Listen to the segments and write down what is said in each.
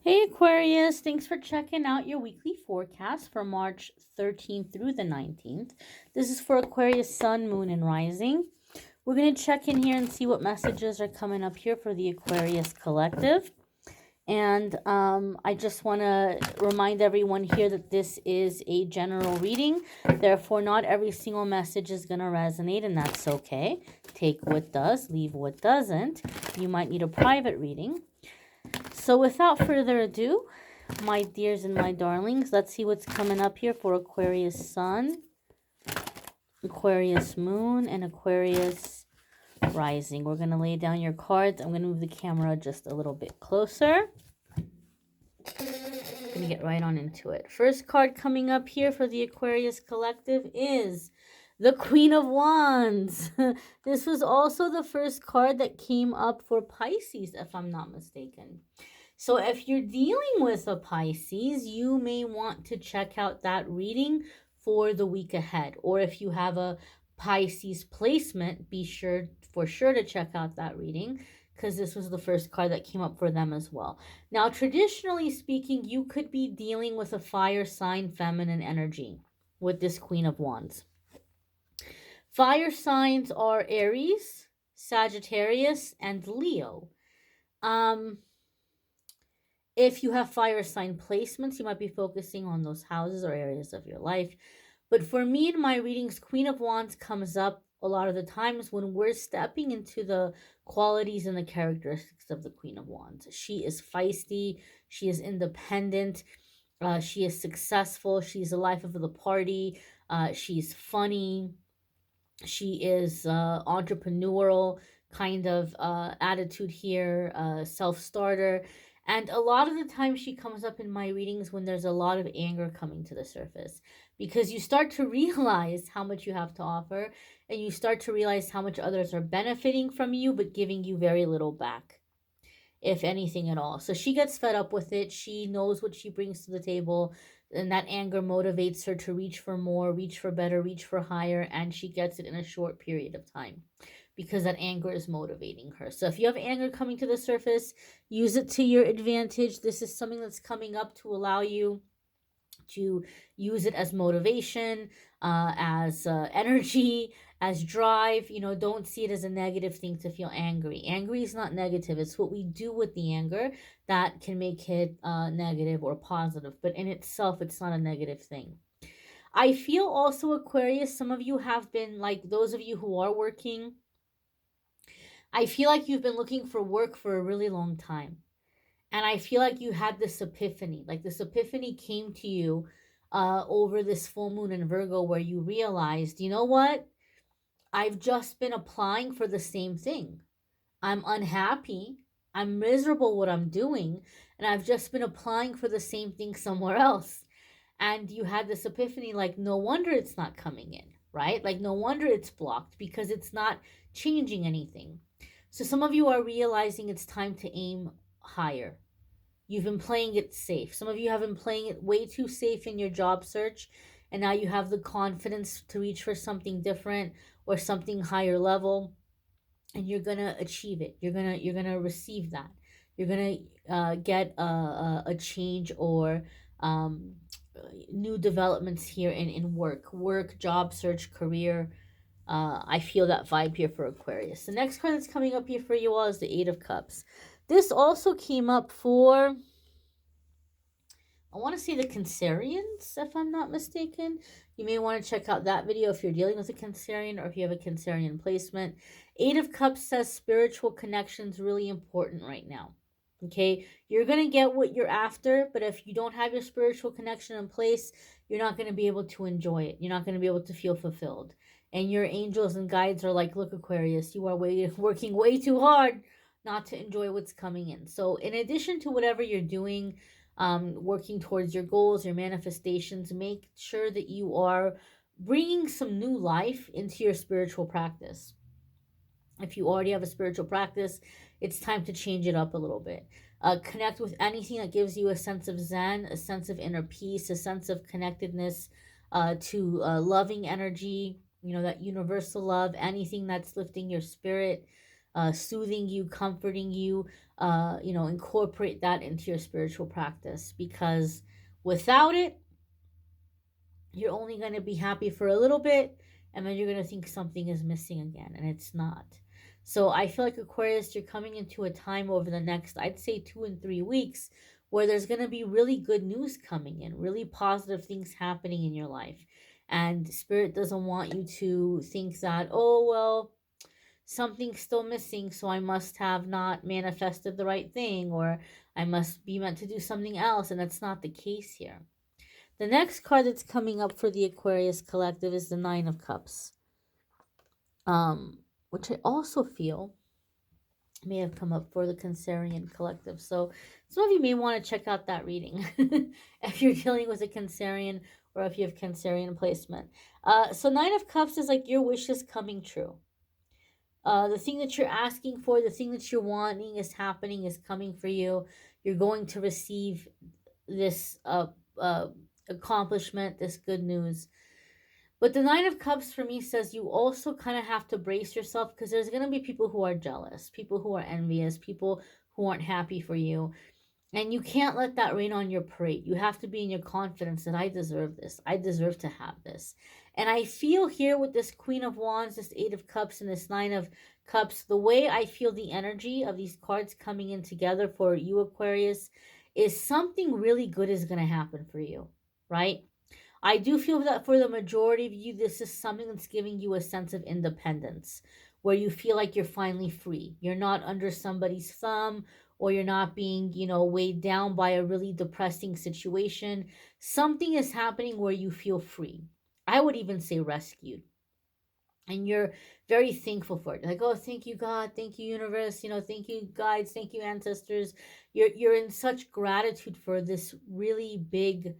Hey Aquarius, thanks for checking out your weekly forecast for March 13th through the 19th. This is for Aquarius Sun, Moon, and Rising. We're going to check in here and see what messages are coming up here for the Aquarius Collective. And I just want to remind everyone here that this is a general reading. Therefore, not every single message is going to resonate, and that's okay. Take what does, leave what doesn't. You might need a private reading. So without further ado, my dears and my darlings, let's see what's coming up here for Aquarius Sun, Aquarius Moon, and Aquarius Rising. We're going to lay down your cards. I'm going to move the camera just a little bit closer. I'm going to get right on into it. First card coming up here for the Aquarius Collective is the Queen of Wands. This was also the first card that came up for Pisces, if I'm not mistaken. So if you're dealing with a Pisces, you may want to check out that reading for the week ahead. Or if you have a Pisces placement, be sure to check out that reading, because this was the first card that came up for them as well. Now, traditionally speaking, you could be dealing with a fire sign, feminine energy with this Queen of Wands. Fire signs are Aries, Sagittarius, and Leo. If you have fire sign placements, you might be focusing on those houses or areas of your life. But for me in my readings, Queen of Wands comes up a lot of the times when we're stepping into the qualities and the characteristics of the Queen of Wands. She is feisty. She is independent. She is successful. She's the life of the party. She's funny. She is entrepreneurial kind of attitude here, self-starter. And a lot of the time she comes up in my readings when there's a lot of anger coming to the surface, because you start to realize how much you have to offer, and you start to realize how much others are benefiting from you but giving you very little back, if anything at all. So she gets fed up with it. She knows what she brings to the table, and that anger motivates her to reach for more, reach for better, reach for higher, and she gets it in a short period of time because that anger is motivating her. So if you have anger coming to the surface, use it to your advantage. This is something that's coming up to allow you to use it as motivation, as energy, as drive. Don't see it as a negative thing to feel angry. Angry is not negative. It's what we do with the anger that can make it negative or positive. But in itself, it's not a negative thing. I feel also, Aquarius, some of you have been, like those of you who are working, I feel like you've been looking for work for a really long time. And I feel like you had this epiphany. Like this epiphany came to you over this full moon in Virgo, where you realized, you know what? I've just been applying for the same thing. I'm unhappy. I'm miserable what I'm doing. And I've just been applying for the same thing somewhere else. And you had this epiphany, like, no wonder it's not coming in, right? Like, no wonder it's blocked, because it's not changing anything. So some of you are realizing it's time to aim higher. You've been playing it safe. Some of you have been playing it way too safe in your job search, and now you have the confidence to reach for something different or something higher level, and you're gonna achieve it. You're gonna receive that. You're gonna get a change or new developments here in work, job search, career. I feel that vibe here for Aquarius. The next card that's coming up here for you all is the Eight of Cups. This also came up for, I want to say, the Cancerians, if I'm not mistaken. You may want to check out that video if you're dealing with a Cancerian or if you have a Cancerian placement. Eight of Cups says spiritual connection's really important right now. Okay, you're going to get what you're after, but if you don't have your spiritual connection in place, you're not going to be able to enjoy it. You're not going to be able to feel fulfilled. And your angels and guides are like, look, Aquarius, you are working way too hard not to enjoy what's coming in. So in addition to whatever you're doing, working towards your goals, your manifestations, make sure that you are bringing some new life into your spiritual practice. If you already have a spiritual practice, it's time to change it up a little bit. Connect with anything that gives you a sense of zen, a sense of inner peace, a sense of connectedness to loving energy, that universal love, anything that's lifting your spirit, soothing you, comforting you. incorporate that into your spiritual practice, because without it, you're only going to be happy for a little bit, and then you're going to think something is missing again, and it's not. So I feel like, Aquarius, you're coming into a time over the next, I'd say, 2 and 3 weeks, where there's going to be really good news coming in, really positive things happening in your life. And Spirit doesn't want you to think that, oh, well, something's still missing, so I must have not manifested the right thing, or I must be meant to do something else. And that's not the case here. The next card that's coming up for the Aquarius collective is the Nine of Cups, which I also feel may have come up for the Cancerian collective. So some of you may want to check out that reading if you're dealing with a Cancerian, or if you have Cancerian placement. So Nine of Cups is like your wishes coming true. The thing that you're asking for, the thing that you're wanting is happening, is coming for you. You're going to receive this uh, accomplishment, this good news. But the Nine of Cups for me says you also kind of have to brace yourself, because there's going to be people who are jealous, people who are envious, people who aren't happy for you. And you can't let that rain on your parade. You have to be in your confidence that I deserve this. I deserve to have this. And I feel here with this Queen of Wands, this Eight of Cups, and this Nine of Cups, the way I feel the energy of these cards coming in together for you, Aquarius, is something really good is going to happen for you, right? I do feel that for the majority of you, this is something that's giving you a sense of independence, where you feel like you're finally free. You're not under somebody's thumb, or you're not being, weighed down by a really depressing situation. Something is happening where you feel free. I would even say rescued. And you're very thankful for it. Like, oh, thank you, God, thank you, universe, thank you, guides, thank you, ancestors. You're in such gratitude for this really big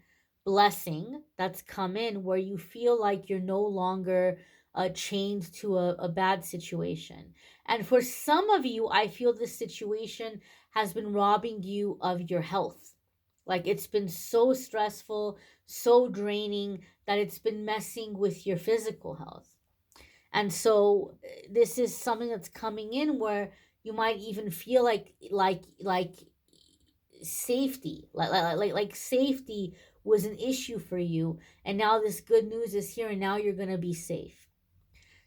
blessing that's come in, where you feel like you're no longer chained to a bad situation. And for some of you, I feel this situation has been robbing you of your health. Like, it's been so stressful, so draining, that it's been messing with your physical health. And so this is something that's coming in where you might even feel like safety, like safety was an issue for you, and now this good news is here, and now you're going to be safe.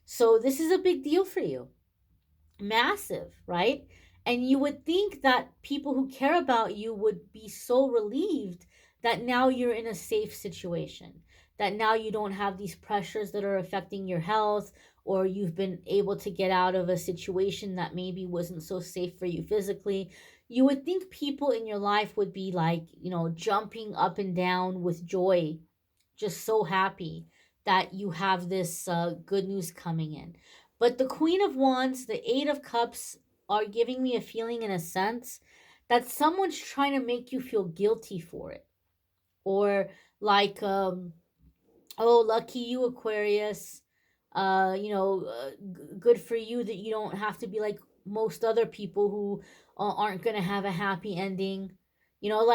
So this is a big deal for you. Massive, right? And you would think that people who care about you would be so relieved that now you're in a safe situation, that now you don't have these pressures that are affecting your health, or you've been able to get out of a situation that maybe wasn't so safe for you physically. You would think people in your life would be like, jumping up and down with joy, just so happy that you have this good news coming in. But the Queen of Wands, the Eight of Cups, are giving me a feeling, in a sense, that someone's trying to make you feel guilty for it. Or like, oh, lucky you, Aquarius. Good for you that you don't have to be like most other people who aren't going to have a happy ending. You know,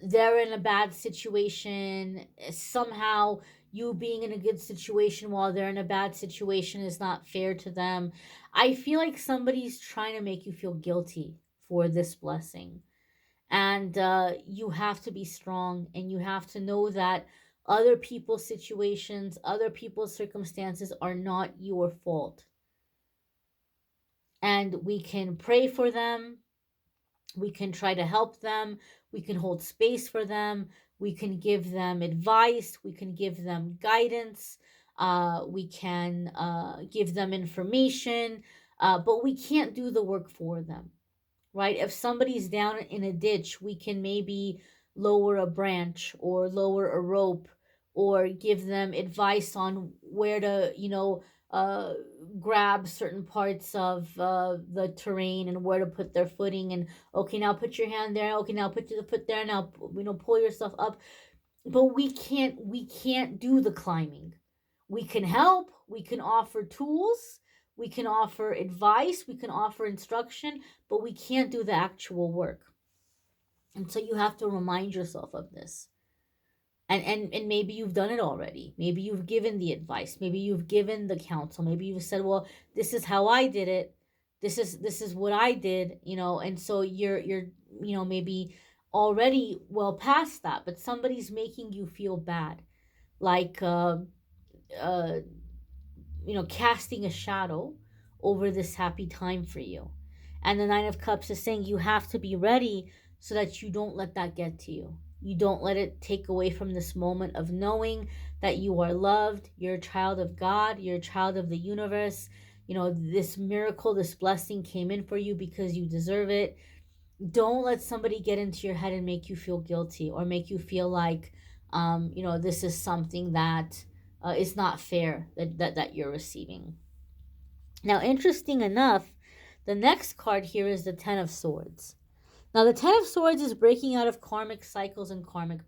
they're in a bad situation. Somehow, you being in a good situation while they're in a bad situation is not fair to them. I feel like somebody's trying to make you feel guilty for this blessing. And you have to be strong, and you have to know that other people's situations, other people's circumstances are not your fault. And we can pray for them. We can try to help them. We can hold space for them. We can give them advice. We can give them guidance. We can give them information. But we can't do the work for them, right? If somebody's down in a ditch, we can maybe lower a branch or lower a rope, or give them advice on where to, uh, grab certain parts of the terrain, and where to put their footing. And okay, now put your hand there. Okay, now put your foot there. Now, pull yourself up. But we can't do the climbing. We can help. We can offer tools. We can offer advice. We can offer instruction, but we can't do the actual work. And so you have to remind yourself of this. And maybe you've done it already. Maybe you've given the advice. Maybe you've given the counsel. Maybe you've said, well, this is how I did it. This is what I did, and so you're maybe already well past that, but somebody's making you feel bad, like uh casting a shadow over this happy time for you. And the Nine of Cups is saying you have to be ready so that you don't let that get to you. You don't let it take away from this moment of knowing that you are loved, you're a child of God, you're a child of the universe. This miracle, this blessing came in for you because you deserve it. Don't let somebody get into your head and make you feel guilty or make you feel like this is something that is not fair that you're receiving. Now, interesting enough, the next card here is the Ten of Swords. Now, the Ten of Swords is breaking out of karmic cycles and karmic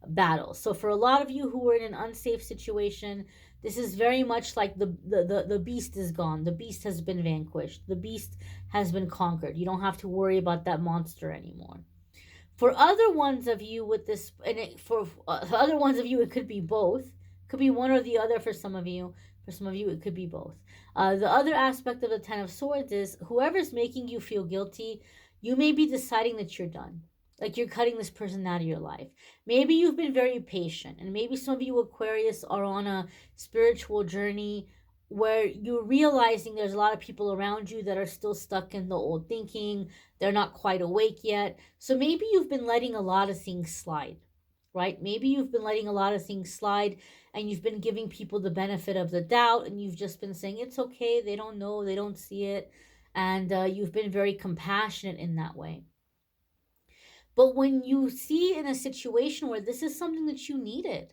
battles. So, for a lot of you who are in an unsafe situation, this is very much like the beast is gone. The beast has been vanquished. The beast has been conquered. You don't have to worry about that monster anymore. For other ones of you with this, for other ones of you, it could be both. It could be one or the other for some of you. For some of you, it could be both. The other aspect of the Ten of Swords is whoever's making you feel guilty, you may be deciding that you're done. Like you're cutting this person out of your life. Maybe you've been very patient, and maybe some of you Aquarius are on a spiritual journey where you're realizing there's a lot of people around you that are still stuck in the old thinking. They're not quite awake yet. So maybe you've been letting a lot of things slide, right? Maybe you've been letting a lot of things slide and you've been giving people the benefit of the doubt, and you've just been saying, it's okay, they don't know, they don't see it. And you've been very compassionate in that way. But when you see in a situation where this is something that you needed,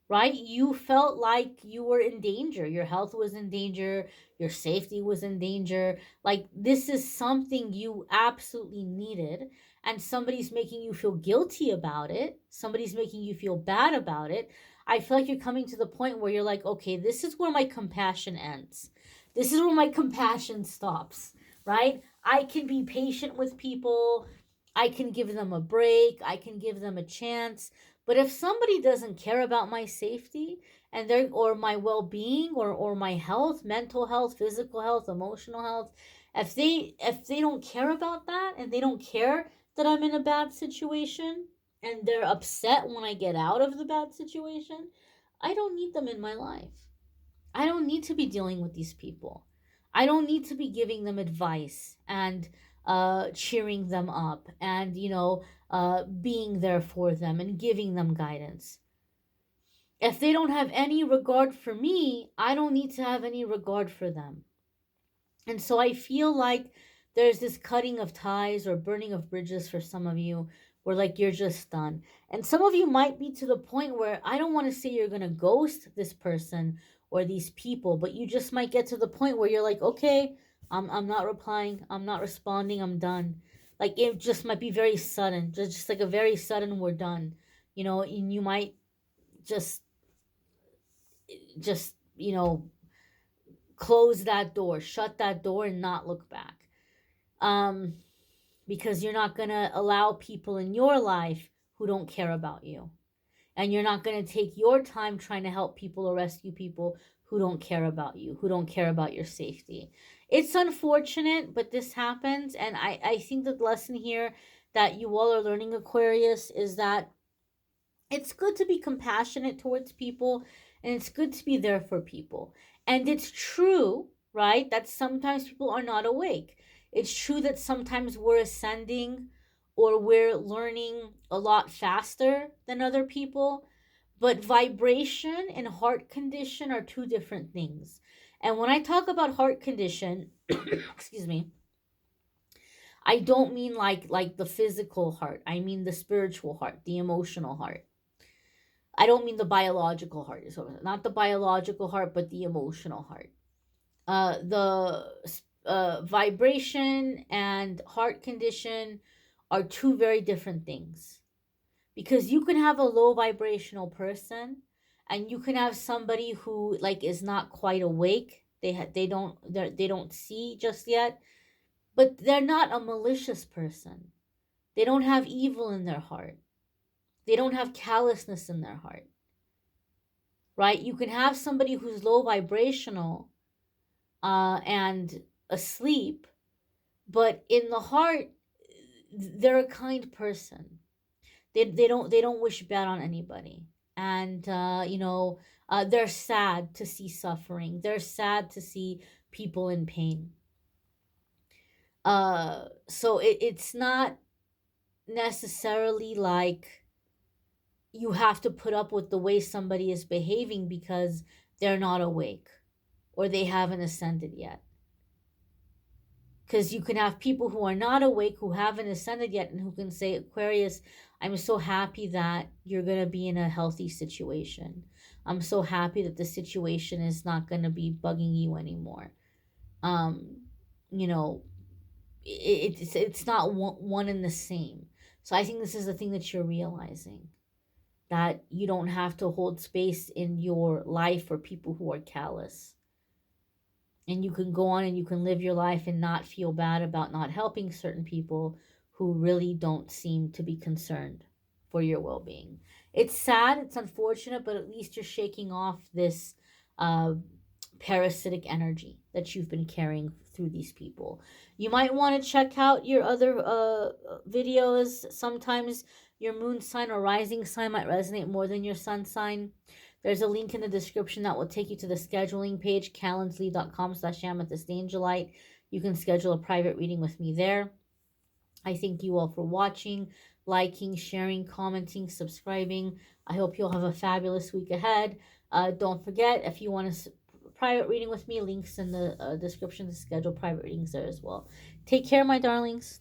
right? You felt like you were in danger. Your health was in danger. Your safety was in danger. Like this is something you absolutely needed. And somebody's making you feel guilty about it. Somebody's making you feel bad about it. I feel like you're coming to the point where you're like, okay, this is where my compassion ends. This is where my compassion stops, right? I can be patient with people. I can give them a break. I can give them a chance. But if somebody doesn't care about my safety and or my well-being or my health, mental health, physical health, emotional health, if they don't care about that and they don't care that I'm in a bad situation and they're upset when I get out of the bad situation, I don't need them in my life. I don't need to be dealing with these people. I don't need to be giving them advice and cheering them up and, being there for them and giving them guidance. If they don't have any regard for me, I don't need to have any regard for them. And so I feel like there's this cutting of ties or burning of bridges for some of you where like you're just done. And some of you might be to the point where I don't want to say you're going to ghost this person or these people, but you just might get to the point where you're like, okay, I'm not replying, I'm not responding, I'm done. Like it just might be very sudden, just like a very sudden we're done. And you might just just, close that door, shut that door and not look back. Because you're not going to allow people in your life who don't care about you. And you're not going to take your time trying to help people or rescue people who don't care about you, who don't care about your safety. It's unfortunate, but this happens. And I think the lesson here that you all are learning, Aquarius, is that it's good to be compassionate towards people and it's good to be there for people. And it's true, right, that sometimes people are not awake. It's true that sometimes we're ascending or we're learning a lot faster than other people. But vibration and heart condition are two different things. And when I talk about heart condition, excuse me, I don't mean like the physical heart. I mean the spiritual heart, the emotional heart. I don't mean the biological heart, so not the biological heart, but the emotional heart. The vibration and heart condition are two very different things, because you can have a low vibrational person, and you can have somebody who like is not quite awake. They don't see just yet, but they're not a malicious person. They don't have evil in their heart. They don't have callousness in their heart, right? You can have somebody who's low vibrational and asleep, but in the heart, they're a kind person. They don't wish bad on anybody, and they're sad to see suffering. They're sad to see people in pain. So it's not necessarily like you have to put up with the way somebody is behaving because they're not awake or they haven't ascended yet. Because you can have people who are not awake, who haven't ascended yet, and who can say, Aquarius, I'm so happy that you're going to be in a healthy situation. I'm so happy that the situation is not going to be bugging you anymore. Um, you know, it's not one and the same. So I think this is the thing that you're realizing, that you don't have to hold space in your life for people who are callous. And you can go on and you can live your life and not feel bad about not helping certain people who really don't seem to be concerned for your well-being. It's sad, it's unfortunate, but at least you're shaking off this uh, parasitic energy that you've been carrying through these people. You might want to check out your other videos. Sometimes your moon sign or rising sign might resonate more than your sun sign. There's a link in the description that will take you to the scheduling page, calendly.com/amethystangelite. You can schedule a private reading with me there. I thank you all for watching, liking, sharing, commenting, subscribing. I hope you'll have a fabulous week ahead. Don't forget, if you want a private reading with me, links in the description to schedule private readings there as well. Take care, my darlings.